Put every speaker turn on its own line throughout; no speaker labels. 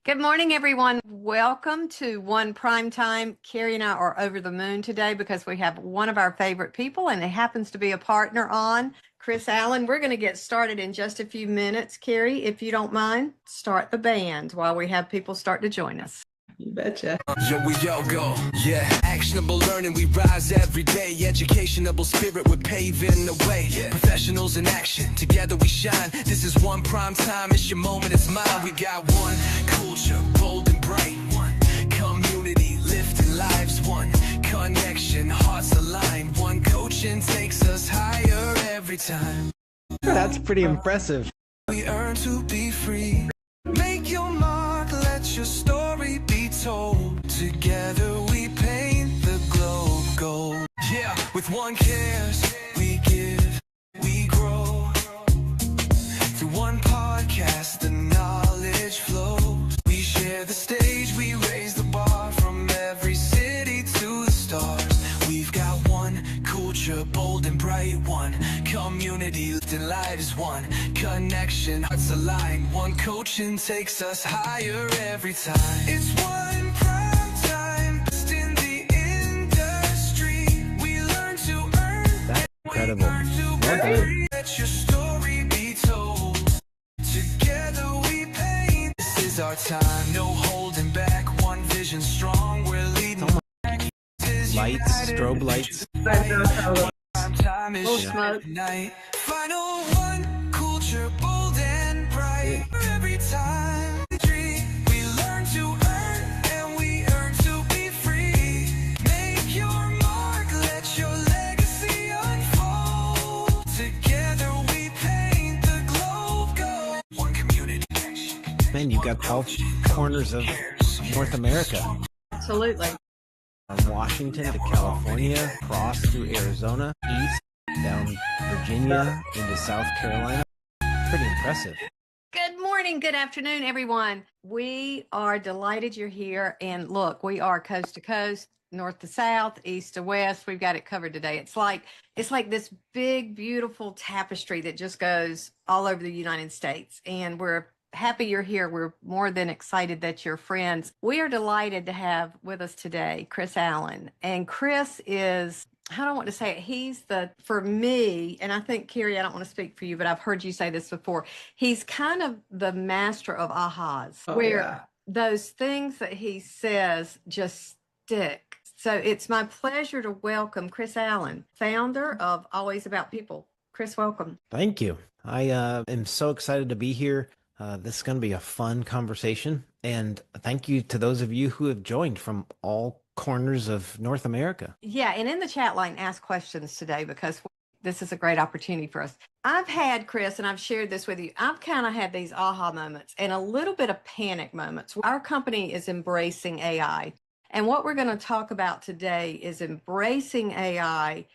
Good morning, everyone. Welcome to One Primetime. Carrie and I are over the moon today because we have one of our favorite people, and it happens to be a partner on, Chris Allen. We're going to get started in just a few minutes. Carrie, if you don't mind, start the band while we have people start to join us.
You betcha.
Yo, we all go. Yeah, actionable learning, we rise every day. Educationable spirit, we're paving the way. Professionals in action, together we shine. This is One Prime Time, it's your moment, it's mine. We got one culture, bold and bright. One community, lifting lives. One connection, hearts aligned. One coaching takes us higher every time.
That's pretty impressive.
We earn to be free. Make your mark, let your story be told. Together we paint the globe gold. Yeah, with one cares, we give, we grow. Through one podcast, the knowledge flows. We share the stage, we raise the bar. From every city to the stars. We've got one culture, bold and bright. One community, lifting lives. One connection, hearts aligned. One coaching takes us higher every time. It's one prime time, just in the industry. We learn to earn.
That's incredible. Well done.
Let your story be told. Together we paint. This is our time, no holding back. One vision strong, we're leading.
Lights, strobe lights.
Time is
smoke.
night. Final one, culture bold and bright. Every time we learn to earn, and we earn to be free. Make your mark, let your legacy unfold. Together we paint the globe gold. One community.
Man, you've got all corners of North America.
Absolutely.
From Washington to California, across through Arizona, east, down Virginia, into South Carolina. Pretty impressive.
Good morning, good afternoon, everyone. We are delighted you're here. And look, we are coast to coast, north to south, east to west. We've got it covered today. It's like this big, beautiful tapestry that just goes all over the United States. And we're happy you're here. We're more than excited that you're friends. We are delighted to have with us today Chris Allen. And Chris is, I don't want to say it, he's for me, and I think, Carrie, I don't want to speak for you, but I've heard you say this before. He's kind of the master of ahas, where those things that he says just stick. So it's my pleasure to welcome Chris Allen, founder of Always About People. Chris, welcome.
Thank you. I am so excited to be here. This is going to be a fun conversation. And thank you to those of you who have joined from all corners of North America.
Yeah, and in the chat line, ask questions today because this is a great opportunity for us. I've had, Chris, and I've shared this with you, I've kind of had these aha moments and a little bit of panic moments. Our company is embracing AI. And what we're going to talk about today is embracing AI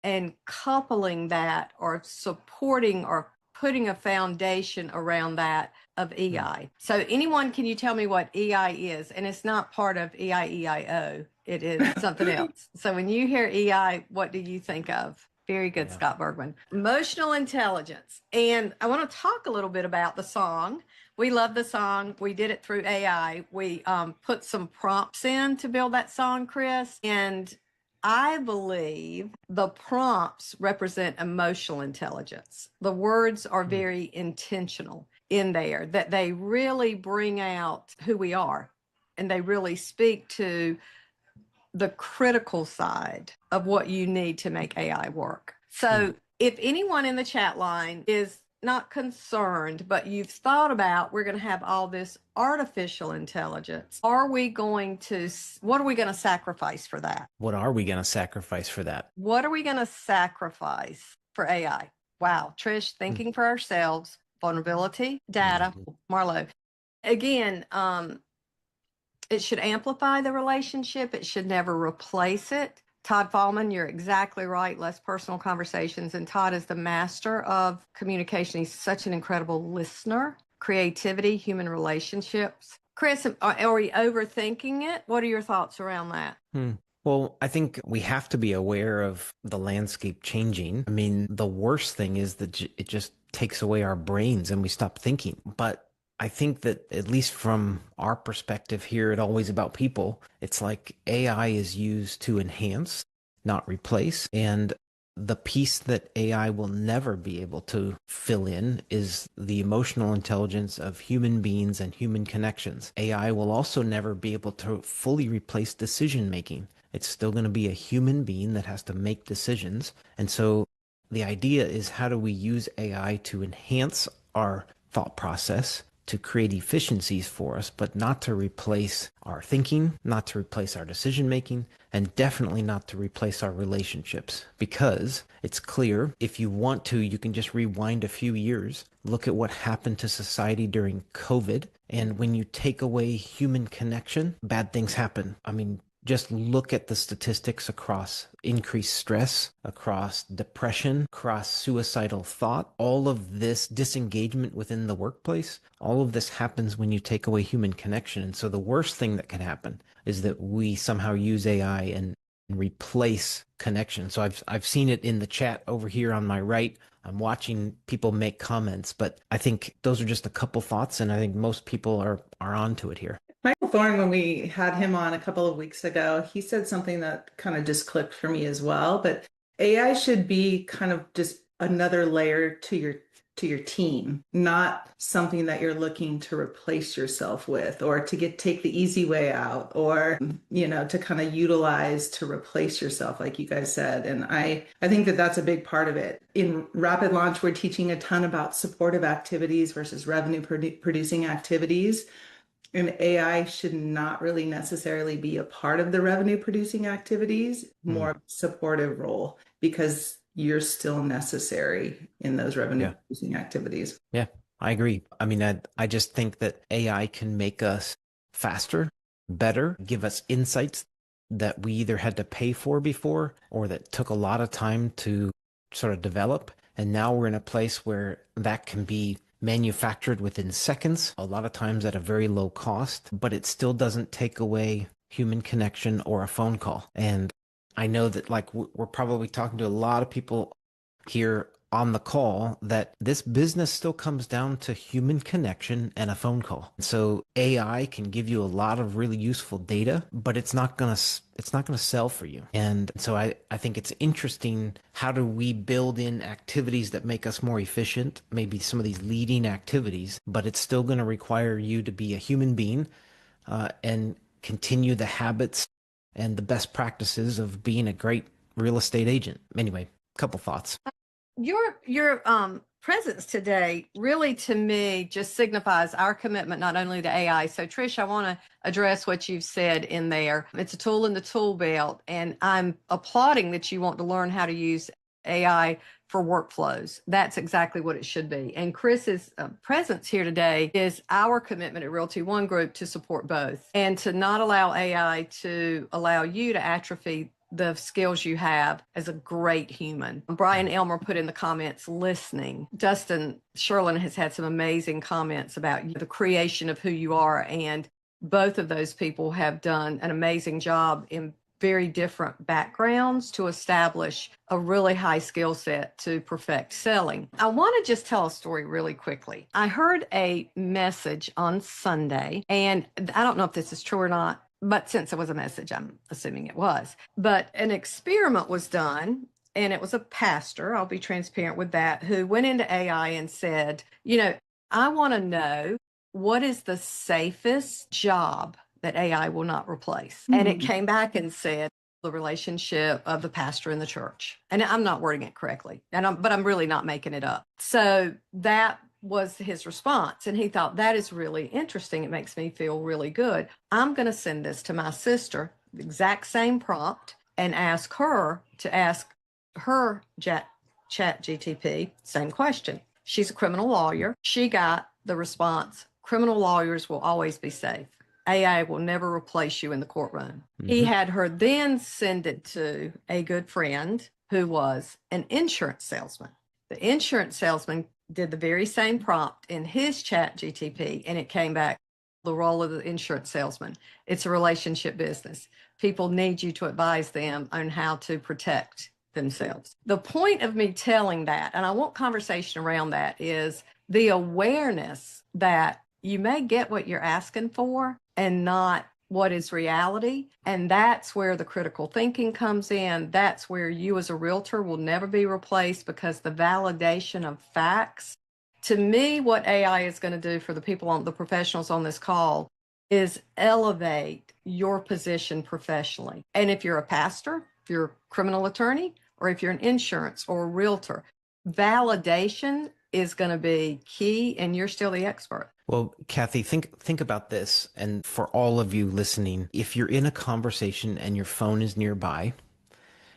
and coupling that or supporting or putting a foundation around that of EI. So anyone, can you tell me what EI is? And it's not part of EIEIO. It is something else. So when you hear EI, what do you think of? Very good, Scott Bergman. Emotional intelligence. And I want to talk a little bit about the song. We love the song. We did it through AI. We put some prompts in to build that song, Chris. And I believe the prompts represent emotional intelligence. The words are very intentional in there, that they really bring out who we are and they really speak to the critical side of what you need to make AI work. So if anyone in the chat line is not concerned, but you've thought about, we're going to have all this artificial intelligence. What are we going to sacrifice for that?
What are we going to sacrifice for that?
What are we going to sacrifice for AI? Wow. Trish, thinking for ourselves, vulnerability, data, Marlo. Again, it should amplify the relationship. It should never replace it. Todd Fallman, you're exactly right. Less personal conversations. And Todd is the master of communication. He's such an incredible listener, creativity, human relationships. Chris, are we overthinking it? What are your thoughts around that?
Well, I think we have to be aware of the landscape changing. I mean, the worst thing is that it just takes away our brains and we stop thinking. But I think that at least from our perspective here at Always About People, it's like AI is used to enhance, not replace. And the piece that AI will never be able to fill in is the emotional intelligence of human beings and human connections. AI will also never be able to fully replace decision making. It's still going to be a human being that has to make decisions. And so the idea is, how do we use AI to enhance our thought process, to create efficiencies for us, but not to replace our thinking, not to replace our decision making, and definitely not to replace our relationships. Because it's clear, if you want to, you can just rewind a few years, look at what happened to society during COVID. And when you take away human connection, bad things happen. I mean, just look at the statistics across increased stress, across depression, across suicidal thought. All of this disengagement within the workplace, all of this happens when you take away human connection. And so the worst thing that can happen is that we somehow use AI and replace connection. So I've seen it in the chat over here on my right. I'm watching people make comments, but I think those are just a couple thoughts, and I think most people are onto it here.
Michael Thorne, when we had him on a couple of weeks ago, he said something that kind of just clicked for me as well. But AI should be kind of just another layer to your team, not something that you're looking to replace yourself with, or to take the easy way out, or to kind of utilize to replace yourself, like you guys said. And I think that that's a big part of it. In Rapid Launch, we're teaching a ton about supportive activities versus revenue producing activities. And AI should not really necessarily be a part of the revenue producing activities, more supportive role, because you're still necessary in those revenue producing activities.
Yeah, I agree. I mean, I just think that AI can make us faster, better, give us insights that we either had to pay for before or that took a lot of time to sort of develop. And now we're in a place where that can be manufactured within seconds, a lot of times at a very low cost, but it still doesn't take away human connection or a phone call. And I know that, like, we're probably talking to a lot of people here on the call, that this business still comes down to human connection and a phone call. So AI can give you a lot of really useful data, but it's not going to sell for you. And so I think it's interesting, how do we build in activities that make us more efficient, maybe some of these leading activities, but it's still going to require you to be a human being and continue the habits and the best practices of being a great real estate agent. Anyway, a couple thoughts.
Your presence today really, to me, just signifies our commitment not only to AI. So Trish, I want to address what you've said in there. It's a tool in the tool belt, and I'm applauding that you want to learn how to use AI for workflows. That's exactly what it should be. And Chris's presence here today is our commitment at Realty One Group to support both, and to not allow AI to allow you to atrophy the skills you have as a great human. Brian Elmer put in the comments, listening. Dustin Sherlin has had some amazing comments about the creation of who you are. And both of those people have done an amazing job in very different backgrounds to establish a really high skill set to perfect selling. I want to just tell a story really quickly. I heard a message on Sunday, and I don't know if this is true or not, but since it was a message, I'm assuming it was. But an experiment was done, and it was a pastor, I'll be transparent with that, who went into AI and said, I want to know, what is the safest job that AI will not replace? Mm-hmm. And it came back and said, the relationship of the pastor and the church. And I'm not wording it correctly, but I'm really not making it up. So that was his response. And he thought, that is really interesting. It makes me feel really good. I'm going to send this to my sister, the exact same prompt, and ask her to ask her chat GTP, same question. She's a criminal lawyer. She got the response, criminal lawyers will always be safe. AI will never replace you in the courtroom. Mm-hmm. He had her then send it to a good friend who was an insurance salesman. The insurance salesman did the very same prompt in his chat GTP, and it came back, the role of the insurance salesman. It's a relationship business. People need you to advise them on how to protect themselves. The point of me telling that, and I want conversation around that, is the awareness that you may get what you're asking for and not what is reality. And that's where the critical thinking comes in. That's where you as a realtor will never be replaced, because the validation of facts. To me, what AI is going to do for the people the professionals on this call is elevate your position professionally. And if you're a pastor, if you're a criminal attorney, or if you're an insurance or a realtor, validation is going to be key, and you're still the expert.
Well, Kathy, think about this. And for all of you listening, if you're in a conversation and your phone is nearby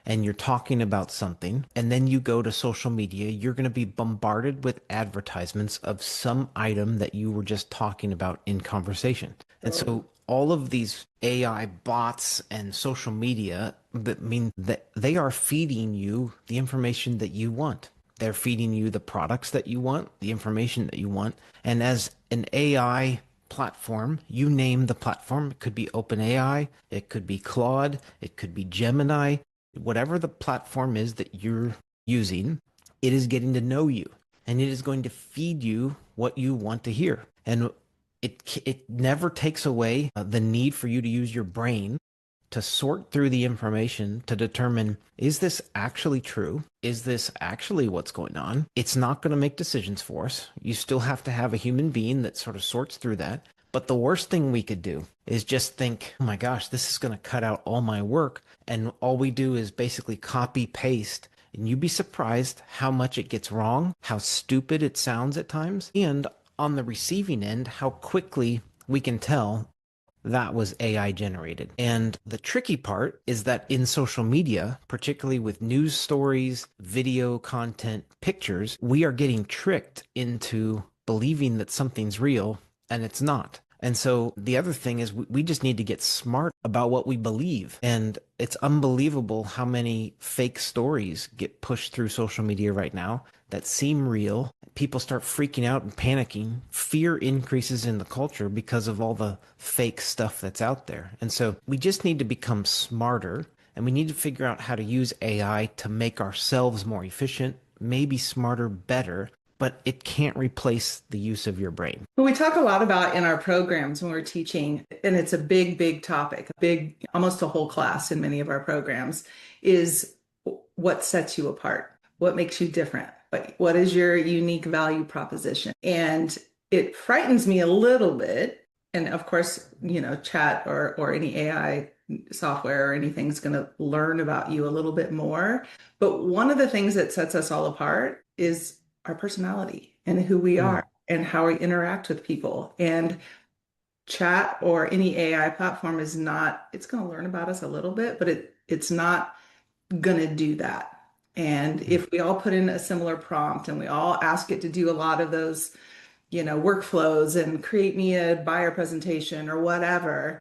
and you're talking about something, and then you go to social media, you're going to be bombarded with advertisements of some item that you were just talking about in conversation. And so all of these AI bots and social media, that mean that they are feeding you the information that you want. They're feeding you the products that you want, the information that you want. And as an AI platform, you name the platform. It could be OpenAI, it could be Claude, it could be Gemini. Whatever the platform is that you're using, it is getting to know you, and it is going to feed you what you want to hear. And it never takes away the need for you to use your brain to sort through the information to determine, is this actually true? Is this actually what's going on? It's not going to make decisions for us. You still have to have a human being that sort of sorts through that. But the worst thing we could do is just think, oh my gosh, this is going to cut out all my work. And all we do is basically copy paste. And you'd be surprised how much it gets wrong, how stupid it sounds at times. And on the receiving end, how quickly we can tell that was AI generated. And the tricky part is that in social media, particularly with news stories, video content, pictures, we are getting tricked into believing that something's real and it's not. And so the other thing is we just need to get smart about what we believe. And it's unbelievable how many fake stories get pushed through social media right now that seem real. People start freaking out and panicking. Fear increases in the culture because of all the fake stuff that's out there. And so we just need to become smarter, and we need to figure out how to use AI to make ourselves more efficient, maybe smarter, better, but it can't replace the use of your brain.
What we talk a lot about in our programs when we're teaching, and it's a big, big topic, almost a whole class in many of our programs, is what sets you apart, what makes you different, what is your unique value proposition. And it frightens me a little bit. And of course, chat or any AI software or anything is going to learn about you a little bit more. But one of the things that sets us all apart is our personality and who we are and how we interact with people. And chat or any AI platform it's going to learn about us a little bit, but it's not going to do that. And if we all put in a similar prompt and we all ask it to do a lot of those, workflows and create me a buyer presentation or whatever,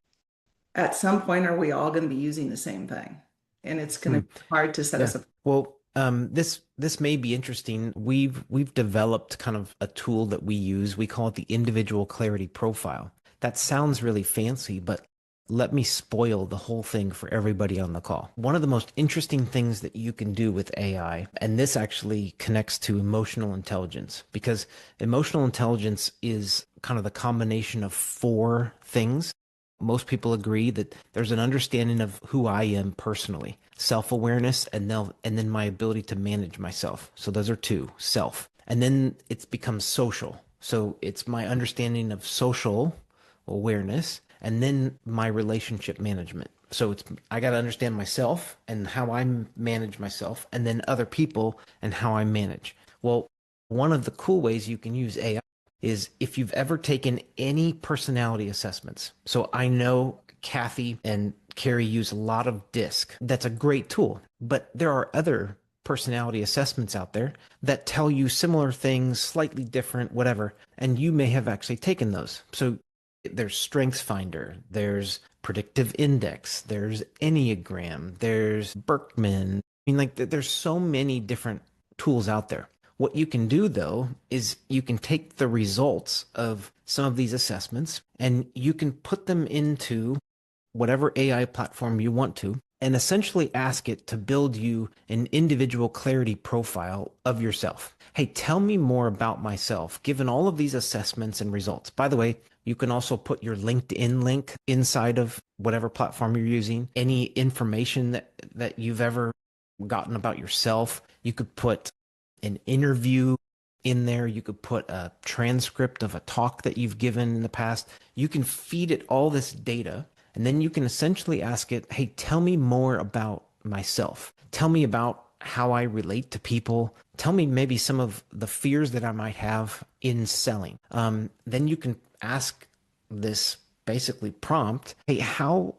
at some point, are we all going to be using the same thing? And it's going to be hard to set us up.
Well, this may be interesting. We've developed kind of a tool that we use. We call it the individual clarity profile. That sounds really fancy, but let me spoil the whole thing for everybody on the call. One of the most interesting things that you can do with AI, and this actually connects to emotional intelligence, because emotional intelligence is kind of the combination of 4 things. Most people agree that there's an understanding of who I am personally, self-awareness, and then my ability to manage myself. So those are 2, self. And then it becomes social. So it's my understanding of social awareness, and then my relationship management. So I got to understand myself and how I manage myself, and then other people and how I manage. Well, one of the cool ways you can use AI is if you've ever taken any personality assessments. So I know Kathy and Carrie use a lot of DISC. That's a great tool, but there are other personality assessments out there that tell you similar things, slightly different, whatever, and you may have actually taken those. So there's Strengths Finder, there's Predictive Index, there's Enneagram, there's Berkman. I mean, there's so many different tools out there. What you can do though is you can take the results of some of these assessments and you can put them into whatever AI platform you want to, and essentially ask it to build you an individual clarity profile of yourself. Hey, tell me more about myself, given all of these assessments and results. By the way, you can also put your LinkedIn link inside of whatever platform you're using, any information that you've ever gotten about yourself. You could put an interview in there. You could put a transcript of a talk that you've given in the past. You can feed it all this data, and then you can essentially ask it, hey, tell me more about myself. Tell me about how I relate to people. Tell me maybe some of the fears that I might have in selling. Then you can ask this basically prompt, hey, how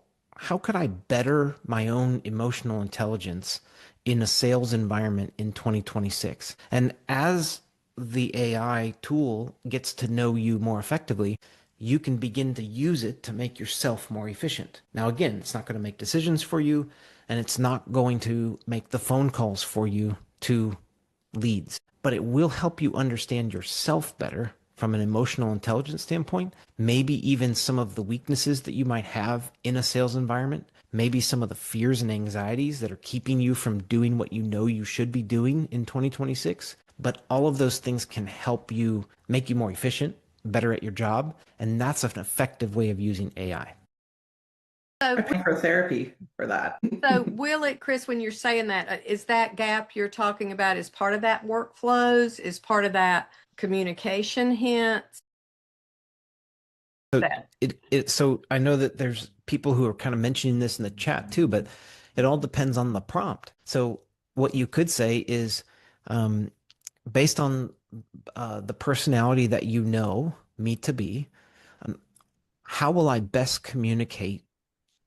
could I better my own emotional intelligence in a sales environment in 2026? And as the AI tool gets to know you more effectively, you can begin to use it to make yourself more efficient. Now, again, it's not going to make decisions for you, and it's not going to make the phone calls for you to leads, but it will help you understand yourself better from an emotional intelligence standpoint, maybe even some of the weaknesses that you might have in a sales environment, maybe some of the fears and anxieties that are keeping you from doing what you know you should be doing in 2026. But all of those things can help you make you more efficient, better at your job, and that's an effective way of using AI.
I pay for therapy for that.
So will it, Chris, when you're saying that, is that gap you're talking about is part of that workflows, is part of that communication hints?
So so I know that there's people who are kind of mentioning this in the chat too, but it all depends on the prompt. So what you could say is, based on the personality that you know me to be, how will I best communicate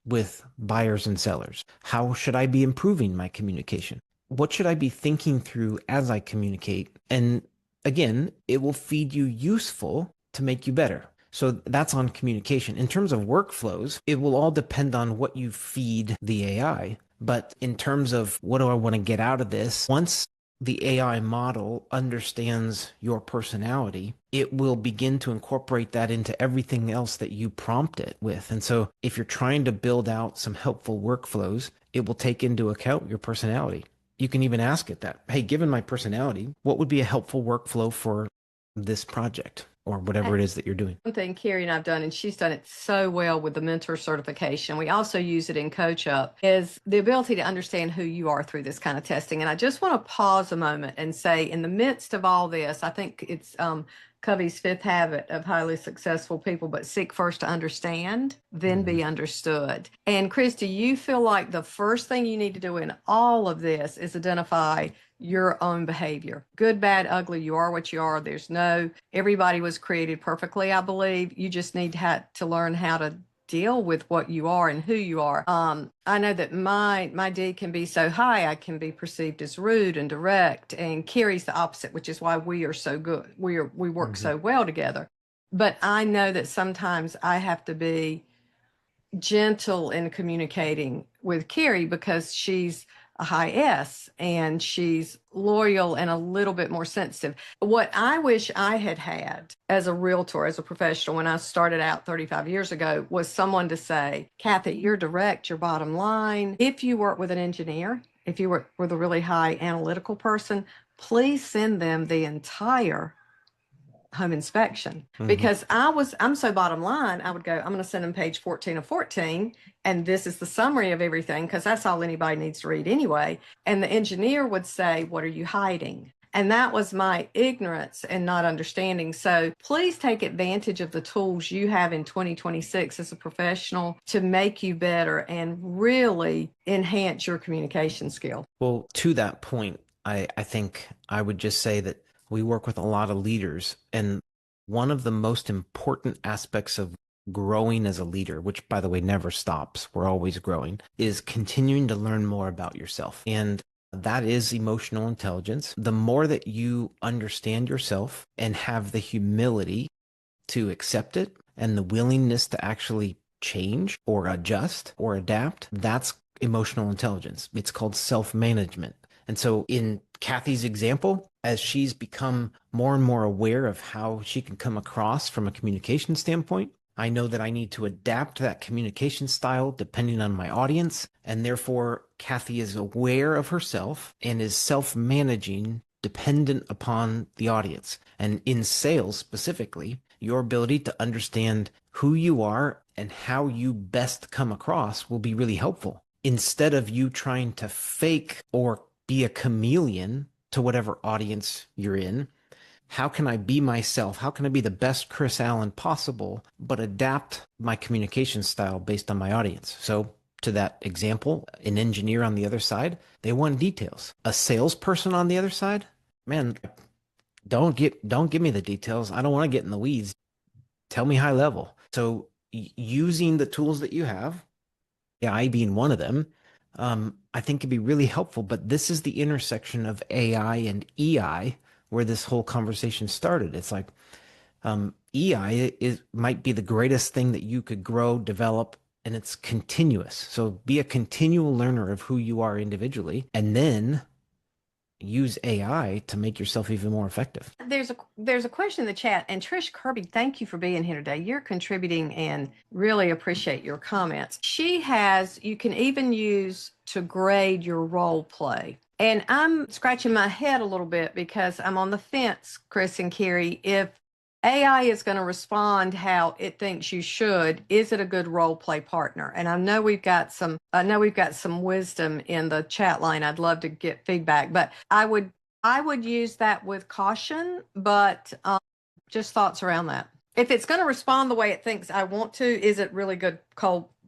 with buyers and sellers? How should I be improving my communication? What should I be thinking through as I communicate? And again, it will feed you useful to make you better. So that's on communication. In terms of workflows, it will all depend on what you feed the AI. But in terms of what do I want to get out of this, once the AI model understands your personality, it will begin to incorporate that into everything else that you prompt it with. And so if you're trying to build out some helpful workflows, it will take into account your personality. You can even ask it that, hey, given my personality, what would be a helpful workflow for this project or whatever it is that you're doing?
One thing Carrie and I've done, and she's done it so well with the mentor certification, we also use it in Coach Up, is the ability to understand who you are through this kind of testing. And I just want to pause a moment and say, in the midst of all this, I think it's Covey's fifth habit of highly successful people, but seek first to understand, then be understood. And Chris, do you feel like the first thing you need to do in all of this is identify your own behavior? Good, bad, ugly, you are what you are. There's no, everybody was created perfectly, I believe. You just need to learn how to deal with what you are and who you are. I know that my D can be so high, I can be perceived as rude and direct, and Carrie's the opposite, which is why we are so good. We work so well together. But I know that sometimes I have to be gentle in communicating with Carrie because she's a high S and she's loyal and a little bit more sensitive. What I wish I had had as a realtor, as a professional, when I started out 35 years ago, was someone to say, Kathy, you're direct, your bottom line. If you work with an engineer, if you work with a really high analytical person, please send them the entire home inspection, because I'm so bottom line, I would go, I'm going to send them page 14 of 14. And this is the summary of everything, because that's all anybody needs to read anyway. And the engineer would say, what are you hiding? And that was my ignorance and not understanding. So please take advantage of the tools you have in 2026 as a professional to make you better and really enhance your communication skill.
Well, to that point, I think I would just say that we work with a lot of leaders, and one of the most important aspects of growing as a leader, which by the way never stops, we're always growing, is continuing to learn more about yourself. And that is emotional intelligence. The more that you understand yourself and have the humility to accept it and the willingness to actually change or adjust or adapt, that's emotional intelligence. It's called self-management. And so in Kathy's example, as she's become more and more aware of how she can come across from a communication standpoint, I know that I need to adapt that communication style depending on my audience. And therefore, Kathy is aware of herself and is self-managing dependent upon the audience. And in sales specifically, your ability to understand who you are and how you best come across will be really helpful. Instead of you trying to fake or be a chameleon to whatever audience you're in, how can I be myself? How can I be the best Chris Allen possible, but adapt my communication style based on my audience? So to that example, an engineer on the other side, they want details. A salesperson on the other side, man, don't give me the details. I don't want to get in the weeds. Tell me high level. So using the tools that you have, AI being one of them, I think could be really helpful. But this is the intersection of AI and EI where this whole conversation started. It's like EI might be the greatest thing that you could grow, develop, and it's continuous. So be a continual learner of who you are individually, and then use AI to make yourself even more effective.
There's a question in the chat, and Trish Kirby, thank you for being here today. You're contributing and really appreciate your comments. You can even use to grade your role play. And I'm scratching my head a little bit because I'm on the fence, Chris and Carrie, if AI is going to respond how it thinks you should, is it a good role play partner? And I know we've got some wisdom in the chat line. I'd love to get feedback, but I would use that with caution, but just thoughts around that. If it's going to respond the way it thinks I want to, is it really good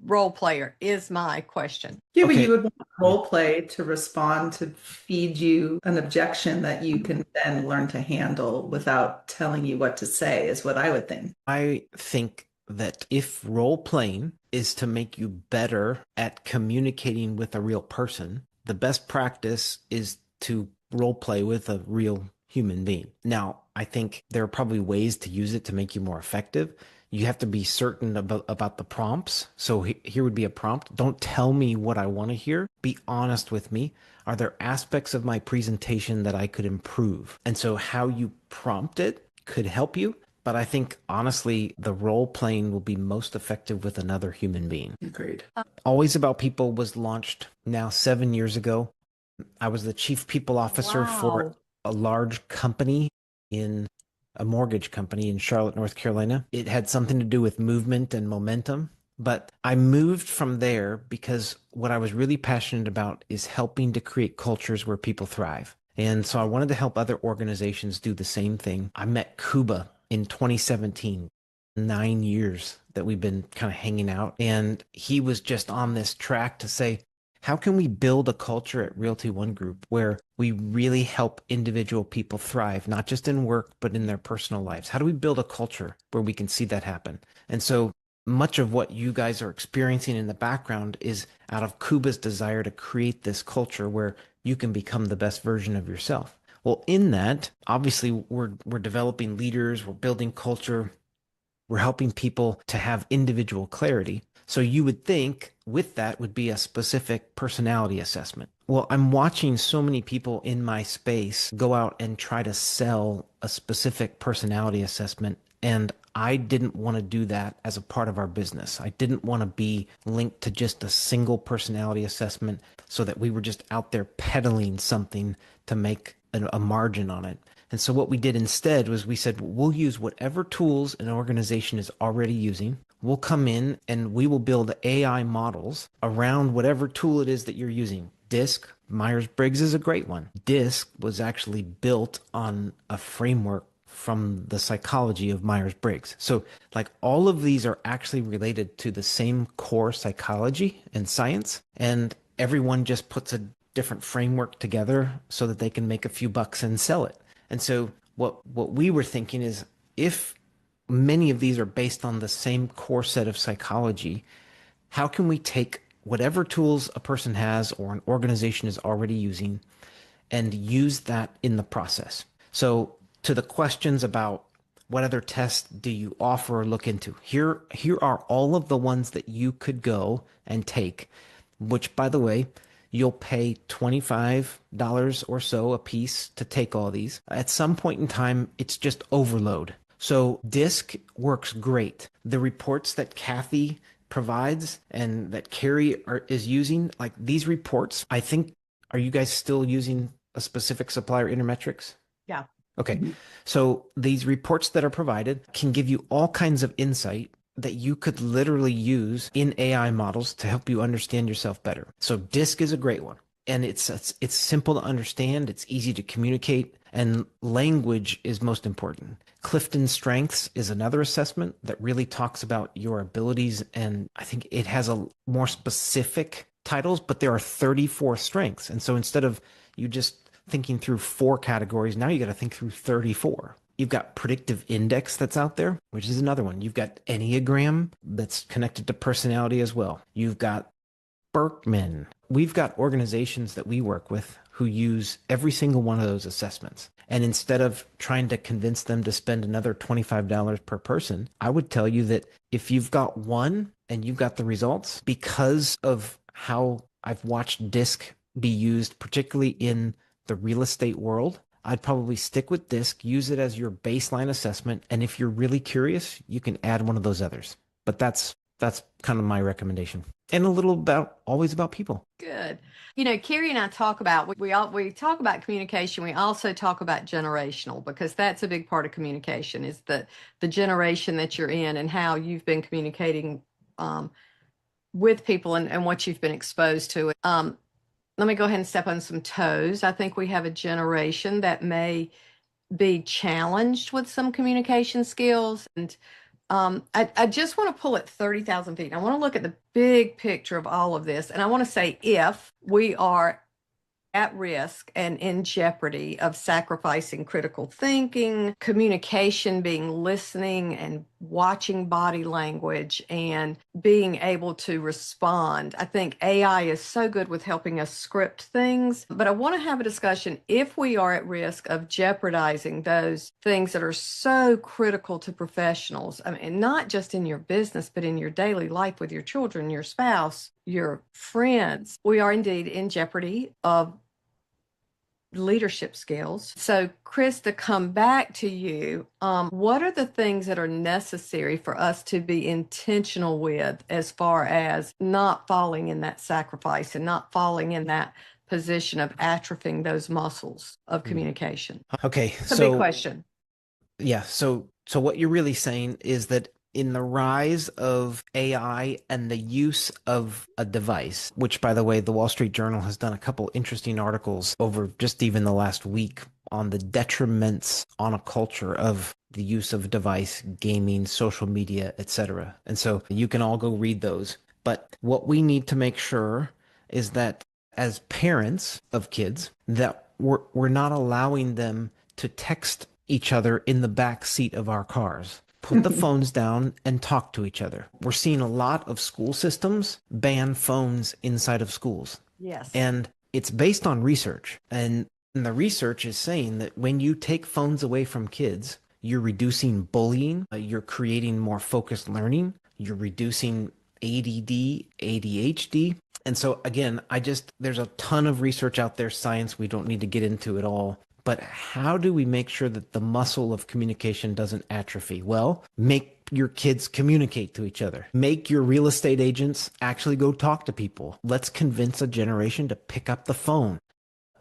role player is my question.
Yeah, but you would want role play to respond to feed you an objection that you can then learn to handle without telling you what to say, is what I would think.
I think that if role playing is to make you better at communicating with a real person, the best practice is to role play with a real human being. Now, I think there are probably ways to use it to make you more effective. You have to be certain about the prompts. So here would be a prompt. Don't tell me what I want to hear. Be honest with me. Are there aspects of my presentation that I could improve? And so how you prompt it could help you. But I think, honestly, the role playing will be most effective with another human being.
Agreed.
Always About People was launched now 7 years ago. I was the chief people officer for a large company a mortgage company in Charlotte, North Carolina. It had something to do with movement and momentum, but I moved from there because what I was really passionate about is helping to create cultures where people thrive. And so I wanted to help other organizations do the same thing. I met Kuba in 2017, 9 years that we've been kind of hanging out. And he was just on this track to say, how can we build a culture at Realty One Group where we really help individual people thrive, not just in work, but in their personal lives? How do we build a culture where we can see that happen? And so much of what you guys are experiencing in the background is out of Kuba's desire to create this culture where you can become the best version of yourself. Well, in that, obviously, we're developing leaders, we're building culture, we're helping people to have individual clarity. So you would think with that would be a specific personality assessment. Well, I'm watching so many people in my space go out and try to sell a specific personality assessment. And I didn't want to do that as a part of our business. I didn't want to be linked to just a single personality assessment so that we were just out there peddling something to make a margin on it. And so what we did instead was we said, we'll use whatever tools an organization is already using. We'll come in and we will build AI models around whatever tool it is that you're using. DISC, Myers-Briggs is a great one. DISC was actually built on a framework from the psychology of Myers-Briggs. So like all of these are actually related to the same core psychology and science. And everyone just puts a different framework together so that they can make a few bucks and sell it. And so what we were thinking is if many of these are based on the same core set of psychology, how can we take whatever tools a person has or an organization is already using and use that in the process? So to the questions about what other tests do you offer or look into, here are all of the ones that you could go and take, which, by the way, You'll pay $25 or so a piece to take all these. At some point in time, it's just overload. So DISC works great. The reports that Kathy provides and that Carrie is using, like these reports, I think, are you guys still using a specific supplier, Intermetrics?
Yeah.
Okay. So these reports that are provided can give you all kinds of insight that you could literally use in AI models to help you understand yourself better. So DISC is a great one. And it's simple to understand, it's easy to communicate, and language is most important. Clifton Strengths is another assessment that really talks about your abilities, and I think it has a more specific titles, but there are 34 strengths. And so instead of you just thinking through 4 categories, now you got to think through 34. You've got predictive index that's out there, which is another one. You've got Enneagram that's connected to personality as well. You've got Berkman. We've got organizations that we work with who use every single one of those assessments. And instead of trying to convince them to spend another $25 per person, I would tell you that if you've got one and you've got the results, because of how I've watched DISC be used, particularly in the real estate world, I'd probably stick with DISC, use it as your baseline assessment. And if you're really curious, you can add one of those others. But that's kind of my recommendation. And a little always about people.
Good. Carrie and I talk about, we talk about communication. We also talk about generational, because that's a big part of communication, is the generation that you're in and how you've been communicating with people and what you've been exposed to. Let me go ahead and step on some toes. I think we have a generation that may be challenged with some communication skills. And I just want to pull it 30,000 feet. I want to look at the big picture of all of this. And I want to say, if we are at risk and in jeopardy of sacrificing critical thinking, communication, being listening and watching body language and being able to respond. I think AI is so good with helping us script things, but I want to have a discussion if we are at risk of jeopardizing those things that are so critical to professionals. I mean, not just in your business, but in your daily life with your children, your spouse, your friends. We are indeed in jeopardy of leadership skills. So, Chris, to come back to you, what are the things that are necessary for us to be intentional with as far as not falling in that sacrifice and not falling in that position of atrophying those muscles of communication?
Okay.
It's a big question.
Yeah. So what you're really saying is that in the rise of AI and the use of a device, which, by the way, the Wall Street Journal has done a couple interesting articles over just even the last week on the detriments on a culture of the use of device, gaming, social media, etc. And so you can all go read those. But what we need to make sure is that as parents of kids, that we're not allowing them to text each other in the back seat of our cars. Put the phones down and talk to each other. We're seeing a lot of school systems ban phones inside of schools.
Yes.
And it's based on research. And the research is saying that when you take phones away from kids, you're reducing bullying, you're creating more focused learning, you're reducing ADD, ADHD. And so again, there's a ton of research out there, science, we don't need to get into it all. But how do we make sure that the muscle of communication doesn't atrophy? Well, make your kids communicate to each other. Make your real estate agents actually go talk to people. Let's convince a generation to pick up the phone.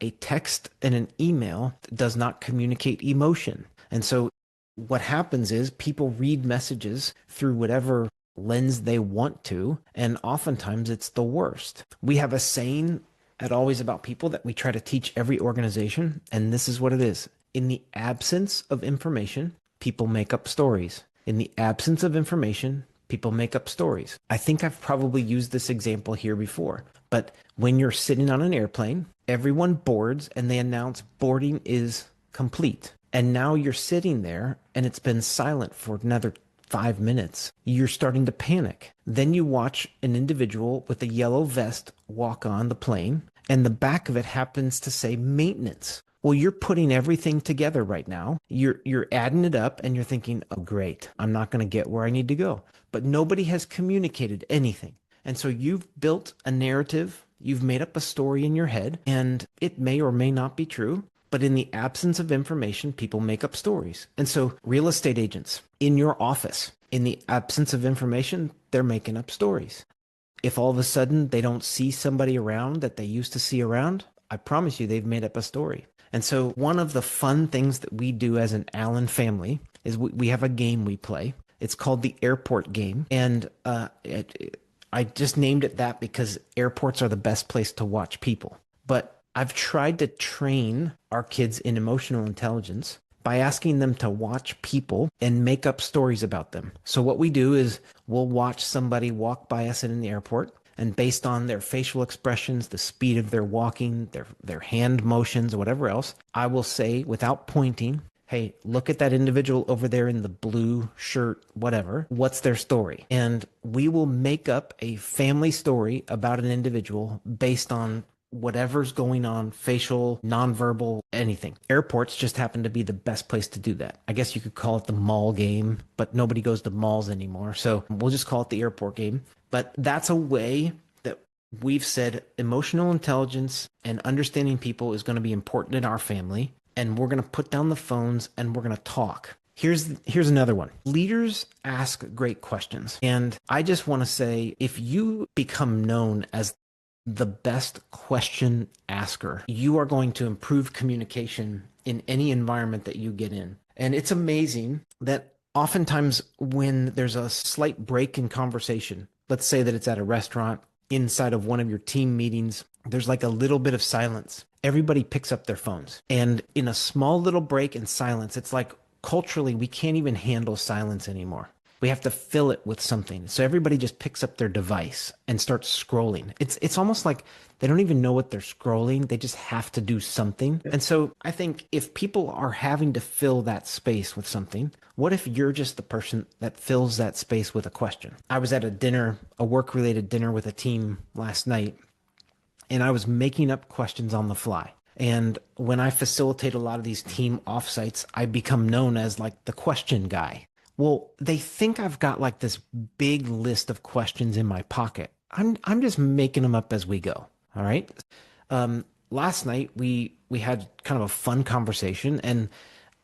A text and an email does not communicate emotion. And so what happens is people read messages through whatever lens they want to, and oftentimes it's the worst. We have a saying at Always About People that we try to teach every organization, and this is what it is. In the absence of information, people make up stories. In the absence of information, people make up stories. I think I've probably used this example here before, but when you're sitting on an airplane, everyone boards and they announce boarding is complete. And now you're sitting there and it's been silent for another 5 minutes. You're starting to panic. Then you watch an individual with a yellow vest walk on the plane, and the back of it happens to say maintenance. Well, you're putting everything together right now. You're adding it up and you're thinking, oh, great, I'm not going to get where I need to go. But nobody has communicated anything. And so you've built a narrative, you've made up a story in your head, and it may or may not be true. But in the absence of information, people make up stories. And so real estate agents in your office, in the absence of information, they're making up stories. If all of a sudden they don't see somebody around that they used to see around, I promise you they've made up a story. And so one of the fun things that we do as an Allen family is we have a game we play. It's called the airport game. And I just named it that because airports are the best place to watch people. But I've tried to train our kids in emotional intelligence by asking them to watch people and make up stories about them. So what we do is we'll watch somebody walk by us in the airport, and based on their facial expressions, the speed of their walking, their hand motions, or whatever else, I will say without pointing, hey, look at that individual over there in the blue shirt, whatever. What's their story? And we will make up a family story about an individual based on whatever's going on, facial, nonverbal, anything. Airports just happen to be the best place to do that. I guess you could call it the mall game, but nobody goes to malls anymore. So we'll just call it the airport game. But that's a way that we've said emotional intelligence and understanding people is going to be important in our family. And we're going to put down the phones and we're going to talk. Here's another one. Leaders ask great questions. And I just want to say, if you become known as the best question asker, you are going to improve communication in any environment that you get in. And it's amazing that oftentimes when there's a slight break in conversation, let's say that it's at a restaurant, inside of one of your team meetings, there's like a little bit of silence. Everybody picks up their phones. And in a small little break in silence, it's like culturally, we can't even handle silence anymore. We have to fill it with something. So everybody just picks up their device and starts scrolling. It's almost like they don't even know what they're scrolling. They just have to do something. And so I think if people are having to fill that space with something, what if you're just the person that fills that space with a question? I was at a dinner, a work-related dinner with a team last night, and I was making up questions on the fly. And when I facilitate a lot of these team offsites, I become known as like the question guy. Well, they think I've got like this big list of questions in my pocket. I'm just making them up as we go. All right. Last night we had kind of a fun conversation, and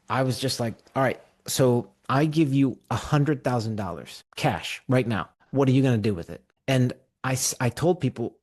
I was just like, all right, so I give you $100,000 cash right now. What are you going to do with it? And I told people,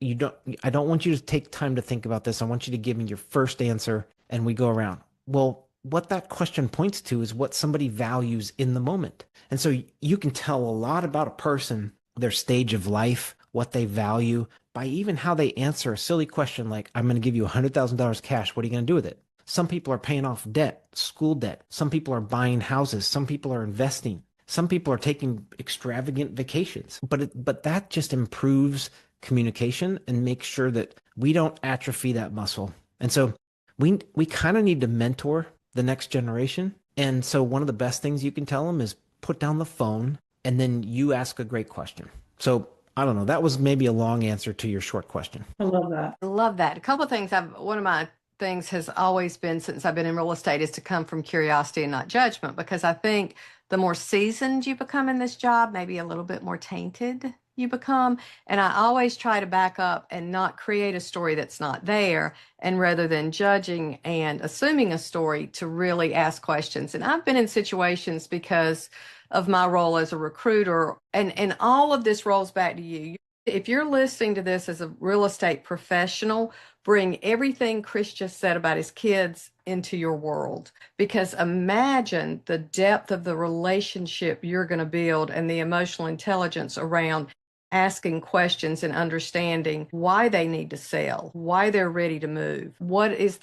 I don't want you to take time to think about this. I want you to give me your first answer, and we go around. Well, what that question points to is what somebody values in the moment. And so you can tell a lot about a person, their stage of life, what they value, by even how they answer a silly question like, I'm going to give you $100,000 cash. What are you going to do with it? Some people are paying off debt, school debt. Some people are buying houses. Some people are investing. Some people are taking extravagant vacations. But that just improves communication and makes sure that we don't atrophy that muscle. And so we kind of need to mentor the next generation. And so one of the best things you can tell them is put down the phone and then you ask a great question. So I don't know. That was maybe a long answer to your short question.
I love that.
I love that. A couple of things. One of my things has always been, since I've been in real estate, is to come from curiosity and not judgment, because I think the more seasoned you become in this job, maybe a little bit more tainted you become. And I always try to back up and not create a story that's not there. And rather than judging and assuming a story, to really ask questions. And I've been in situations because of my role as a recruiter, and all of this rolls back to you. If you're listening to this as a real estate professional, bring everything Chris just said about his kids into your world, because imagine the depth of the relationship you're going to build and the emotional intelligence around asking questions and understanding why they need to sell, why they're ready to move, why is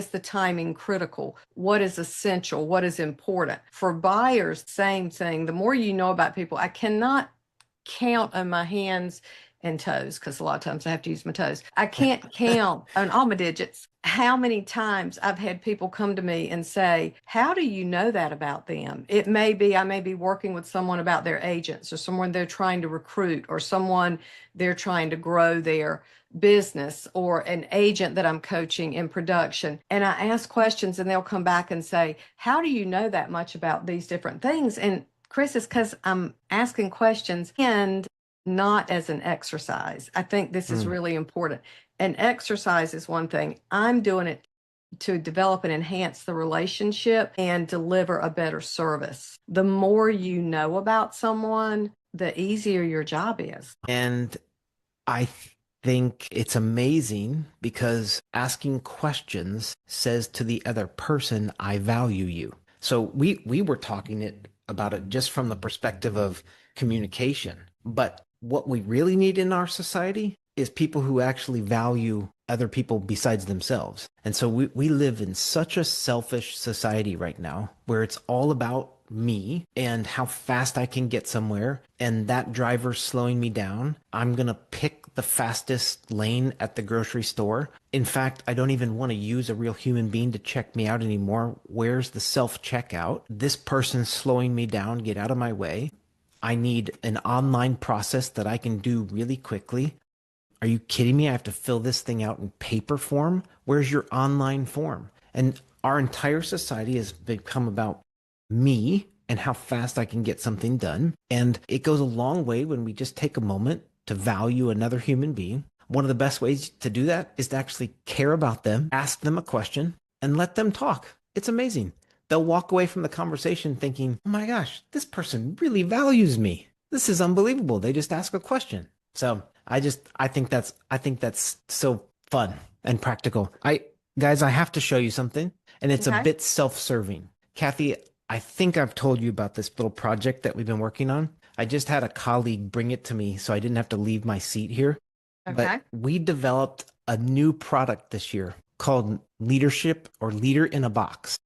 the timing critical, what is essential, what is important. For buyers, same thing. The more you know about people, I cannot count on my hands and toes, because a lot of times I have to use my toes. I can't count on all my digits how many times I've had people come to me and say, how do you know that about them? It may be, I may be working with someone about their agents, or someone they're trying to recruit, or someone they're trying to grow their business, or an agent that I'm coaching in production. And I ask questions and they'll come back and say, how do you know that much about these different things? And Chris, is because I'm asking questions, and not as an exercise. I think this is
Mm.
really important. An exercise is one thing. I'm doing it to develop and enhance the relationship and deliver a better service. The more you know about someone, the easier your job is.
And I think it's amazing because asking questions says to the other person, I value you. So we were talking about it just from the perspective of communication. But what we really need in our society is people who actually value other people besides themselves. And so we live in such a selfish society right now where it's all about me and how fast I can get somewhere. And that driver's slowing me down. I'm going to pick the fastest lane at the grocery store. In fact, I don't even want to use a real human being to check me out anymore. Where's the self-checkout? This person's slowing me down. Get out of my way. I need an online process that I can do really quickly. Are you kidding me? I have to fill this thing out in paper form. Where's your online form? And our entire society has become about me and how fast I can get something done. And it goes a long way when we just take a moment to value another human being. One of the best ways to do that is to actually care about them, ask them a question, and let them talk. It's amazing. They'll walk away from the conversation thinking, oh my gosh, this person really values me. This is unbelievable. They just ask a question. So I think that's so fun and practical. Guys, I have to show you something, and it's a bit self-serving. Kathy, I think I've told you about this little project that we've been working on. I just had a colleague bring it to me so I didn't have to leave my seat here.
Okay.
But we developed a new product this year called Leadership, or Leader in a Box.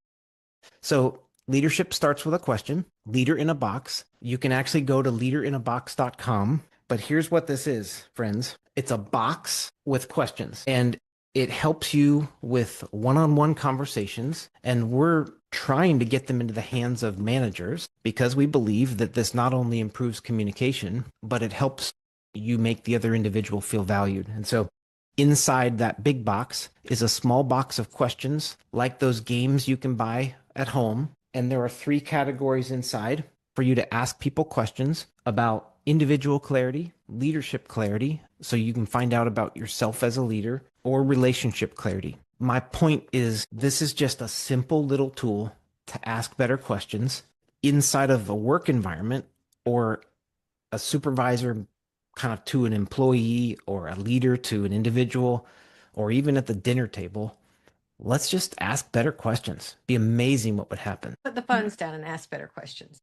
So leadership starts with a question, Leader in a Box. You can actually go to leaderinabox.com. But here's what this is, friends. It's a box with questions, and it helps you with one-on-one conversations. And we're trying to get them into the hands of managers because we believe that this not only improves communication, but it helps you make the other individual feel valued. And so inside that big box is a small box of questions like those games you can buy at home. And there are 3 categories inside for you to ask people questions about individual clarity, leadership clarity, so you can find out about yourself as a leader, or relationship clarity. My point is, this is just a simple little tool to ask better questions inside of a work environment, or a supervisor kind of to an employee, or a leader to an individual, or even at the dinner table. Let's just ask better questions. Be amazing what would happen.
Put the phones down and ask better questions.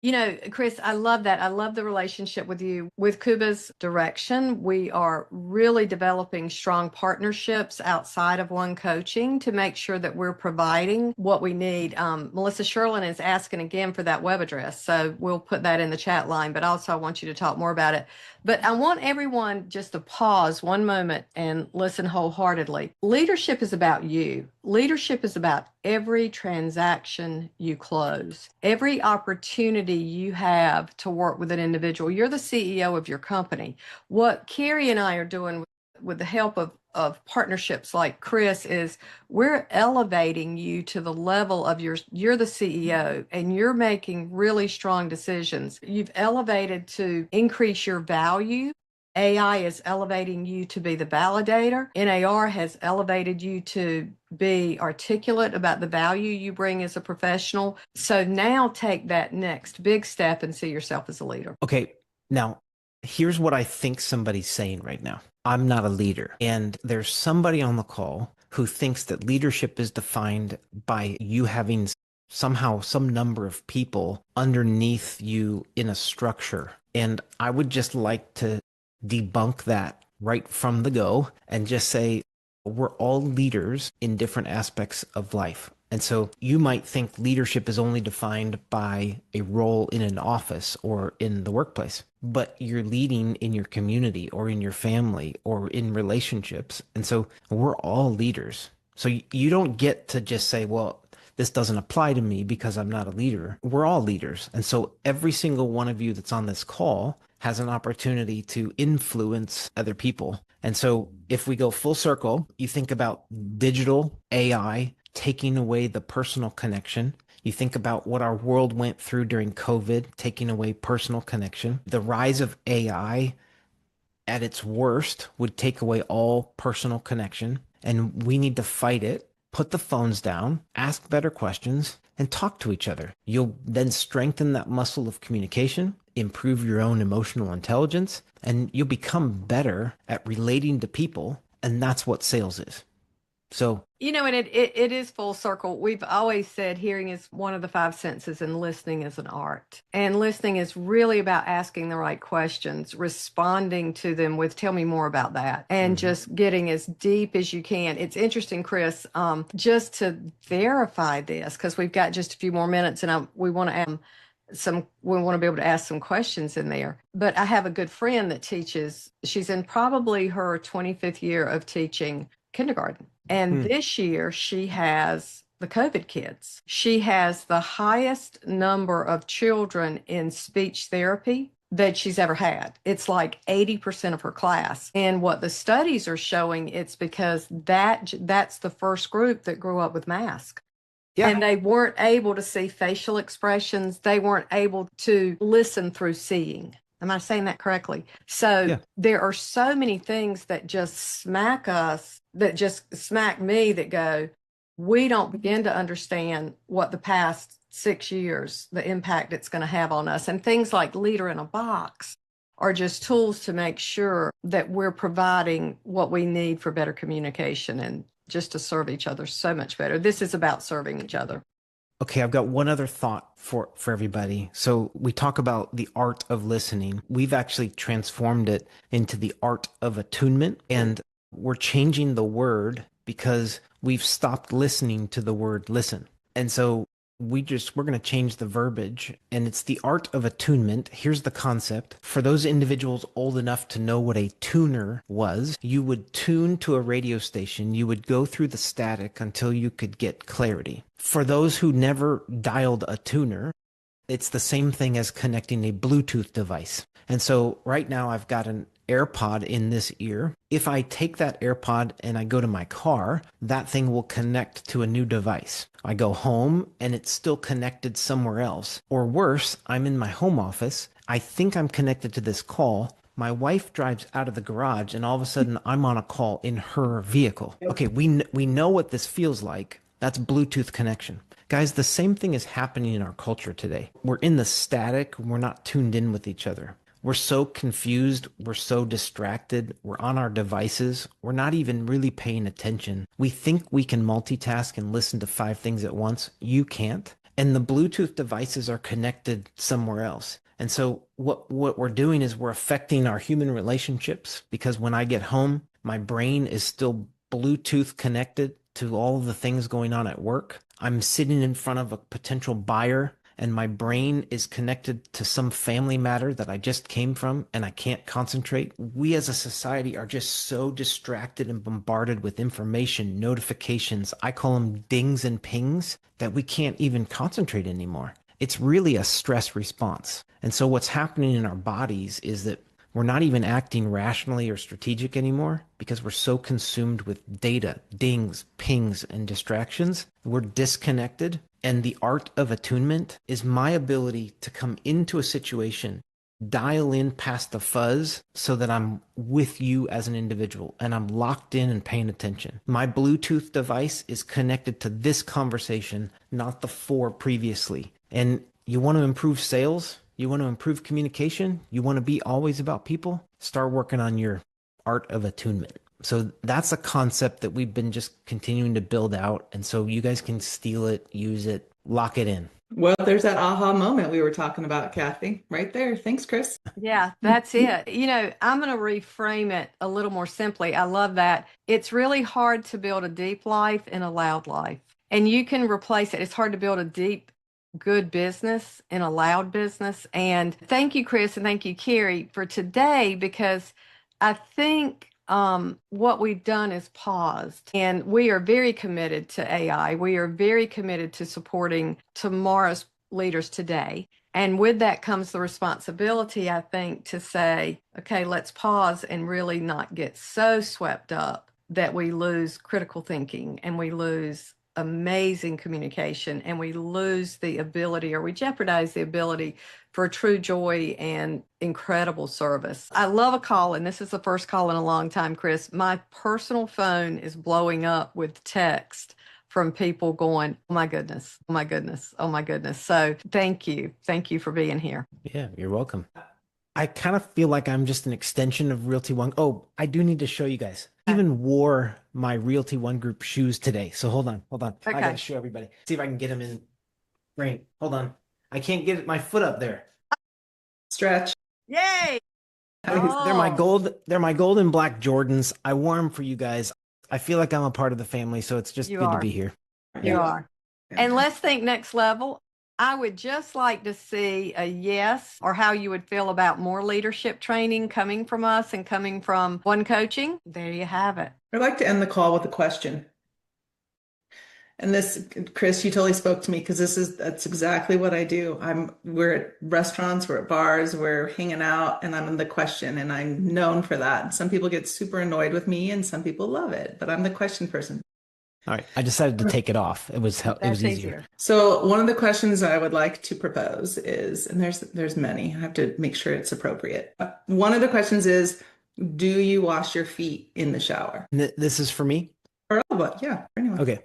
You know, Chris, I love that. I love the relationship with you. With Kuba's direction, we are really developing strong partnerships outside of One Coaching to make sure that we're providing what we need. Melissa Sherlin is asking again for that web address, so we'll put that in the chat line, but also I want you to talk more about it. But I want everyone just to pause one moment and listen wholeheartedly. Leadership is about you. Leadership is about every transaction you close, every opportunity you have to work with an individual. You're the CEO of your company. What Carrie and I are doing with the help of partnerships like Chris is we're elevating you to the level of you're the CEO and you're making really strong decisions. You've elevated to increase your value. AI is elevating you to be the validator. NAR has elevated you to be articulate about the value you bring as a professional. So now take that next big step and see yourself as a leader.
Okay, now here's what I think somebody's saying right now. I'm not a leader. And there's somebody on the call who thinks that leadership is defined by you having somehow some number of people underneath you in a structure. And I would just like to debunk that right from the go and just say we're all leaders in different aspects of life. And so you might think leadership is only defined by a role in an office or in the workplace, but you're leading in your community or in your family or in relationships. And so we're all leaders. So you don't get to just say, well, this doesn't apply to me because I'm not a leader. We're all leaders. And so every single one of you that's on this call has an opportunity to influence other people. And so if we go full circle, you think about digital AI taking away the personal connection. You think about what our world went through during COVID, taking away personal connection. The rise of AI at its worst would take away all personal connection. And we need to fight it, put the phones down, ask better questions, and talk to each other. You'll then strengthen that muscle of communication, improve your own emotional intelligence, and you'll become better at relating to people. And that's what sales is. So,
And it is full circle. We've always said hearing is one of the five senses and listening is an art. And listening is really about asking the right questions, responding to them with, tell me more about that, and just getting as deep as you can. It's interesting, Chris, just to verify this, because we've got just a few more minutes and we want to we want to be able to ask some questions in there. But I have a good friend that teaches, she's in probably her 25th year of teaching kindergarten. And this year she has the COVID kids. She has the highest number of children in speech therapy that she's ever had. It's like 80% of her class. And what the studies are showing, it's because that's the first group that grew up with masks. Yeah. And they weren't able to see facial expressions. They weren't able to listen through seeing. Am I saying that correctly? So there are so many things that just smack us, that just smack me, that go, we don't begin to understand what the past 6 years, the impact it's going to have on us. And things like Leader in a Box are just tools to make sure that we're providing what we need for better communication and just to serve each other so much better. This is about serving each other.
Okay, I've got one other thought for everybody. So we talk about the art of listening. We've actually transformed it into the art of attunement, and we're changing the word because we've stopped listening to the word listen. And so we're going to change the verbiage, and it's the art of attunement. Here's the concept. For those individuals old enough to know what a tuner was, you would tune to a radio station. You would go through the static until you could get clarity. For those who never dialed a tuner, it's the same thing as connecting a Bluetooth device. And so right now I've got an AirPod in this ear. If I take that AirPod and I go to my car, that thing will connect to a new device. I go home and it's still connected somewhere else. Or worse, I'm in my home office. I think I'm connected to this call. My wife drives out of the garage and all of a sudden I'm on a call in her vehicle. Okay, we know what this feels like. That's Bluetooth connection. Guys, the same thing is happening in our culture today. We're in the static. We're not tuned in with each other. We're so confused. We're so distracted. We're on our devices. We're not even really paying attention. We think we can multitask and listen to 5 things at once. You can't. And the Bluetooth devices are connected somewhere else. And so what we're doing is we're affecting our human relationships, because when I get home, my brain is still Bluetooth connected to all of the things going on at work. I'm sitting in front of a potential buyer and my brain is connected to some family matter that I just came from and I can't concentrate. We as a society are just so distracted and bombarded with information, notifications. I call them dings and pings, that we can't even concentrate anymore. It's really a stress response. And so what's happening in our bodies is that we're not even acting rationally or strategic anymore because we're so consumed with data, dings, pings, and distractions. We're disconnected. And the art of attunement is my ability to come into a situation, dial in past the fuzz so that I'm with you as an individual and I'm locked in and paying attention. My Bluetooth device is connected to this conversation, not the 4 previously. And you want to improve sales? You want to improve communication? You want to be always about people? Start working on your art of attunement. So that's a concept that we've been just continuing to build out. And so you guys can steal it, use it, lock it in.
Well, there's that aha moment we were talking about, Kathy, right there. Thanks, Chris.
Yeah, that's it. I'm going to reframe it a little more simply. I love that. It's really hard to build a deep life in a loud life. And you can replace it. It's hard to build a deep, good business in a loud business. And thank you, Chris, and thank you, Carrie, for today, because I think what we've done is paused, and we are very committed to AI. We are very committed to supporting tomorrow's leaders today. And with that comes the responsibility, I think, to say, okay, let's pause and really not get so swept up that we lose critical thinking and we lose amazing communication, and we lose the ability, or we jeopardize the ability for true joy and incredible service. I love a call, and this is the first call in a long time, Chris. My personal phone is blowing up with text from people going, oh my goodness, oh my goodness, oh my goodness. So thank you. Thank you for being here.
Yeah, you're welcome. I kind of feel like I'm just an extension of Realty One. Oh, I do need to show you guys. I even wore my Realty One group shoes today. So hold on. I
Okay.
gotta show everybody. See if I can get them in frame. Hold on. I can't get my foot up there.
Stretch.
Yay.
They're my gold and black Jordans. I wore them for you guys. I feel like I'm a part of the family, so it's just
You
good
are.
to be here.
You
Yeah.
are. And let's think next level. I would just like to see a yes, or how you would feel about more leadership training coming from us and coming from One Coaching. There you have it.
I'd like to end the call with a question. And this, Chris, you totally spoke to me, because that's exactly what I do. We're at restaurants, we're at bars, we're hanging out, and I'm in the question, and I'm known for that. Some people get super annoyed with me, and some people love it, but I'm the question person.
All right. I decided to take it off. It was easier.
So one of the questions I would like to propose is, and there's many, I have to make sure it's appropriate. One of the questions is, do you wash your feet in the shower?
This is for me?
Or but yeah, for anyone.
Okay.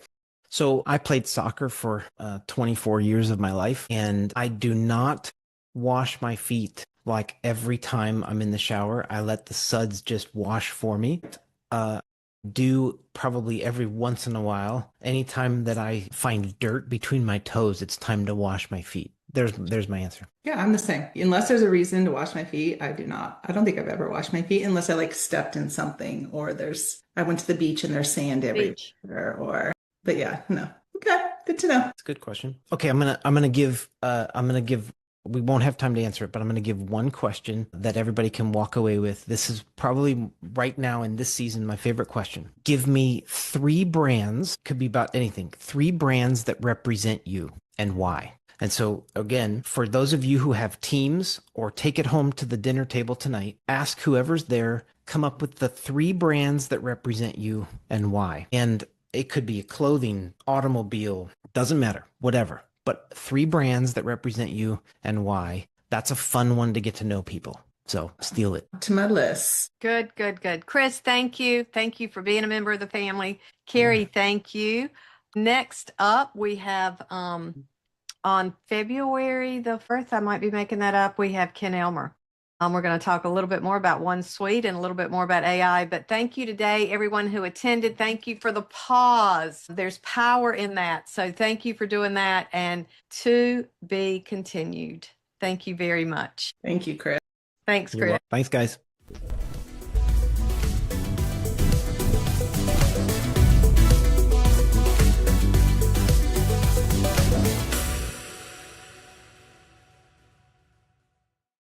So I played soccer for 24 years of my life, and I do not wash my feet like every time I'm in the shower. I let the suds just wash for me. Do probably every once in a while. Anytime that I find dirt between my toes, it's time to wash my feet. There's my answer.
Yeah, I'm the same. Unless there's a reason to wash my feet, I do not. I don't think I've ever washed my feet unless I like stepped in something, or I went to the beach and there's sand everywhere, but yeah, no. Okay, good to know.
That's a good question. Okay, I'm gonna give we won't have time to answer it, but I'm going to give one question that everybody can walk away with. This is probably right now in this season my favorite question. Give me 3 brands, could be about anything, 3 brands that represent you and why. And so again, for those of you who have teams or take it home to the dinner table tonight, ask whoever's there, come up with the 3 brands that represent you and why. And it could be a clothing, automobile, doesn't matter, whatever. But 3 brands that represent you and why. That's a fun one to get to know people. So steal it.
To my list.
Good. Chris, thank you. Thank you for being a member of the family. Carrie, thank you. Next up, we have on February the 1st, I might be making that up, we have Ken Elmer. We're going to talk a little bit more about OneSuite and a little bit more about AI, but thank you today, everyone who attended. Thank you for the pause. There's power in that. So thank you for doing that, and to be continued. Thank you very much.
Thank you, Chris.
Thanks, Chris.
Thanks, guys.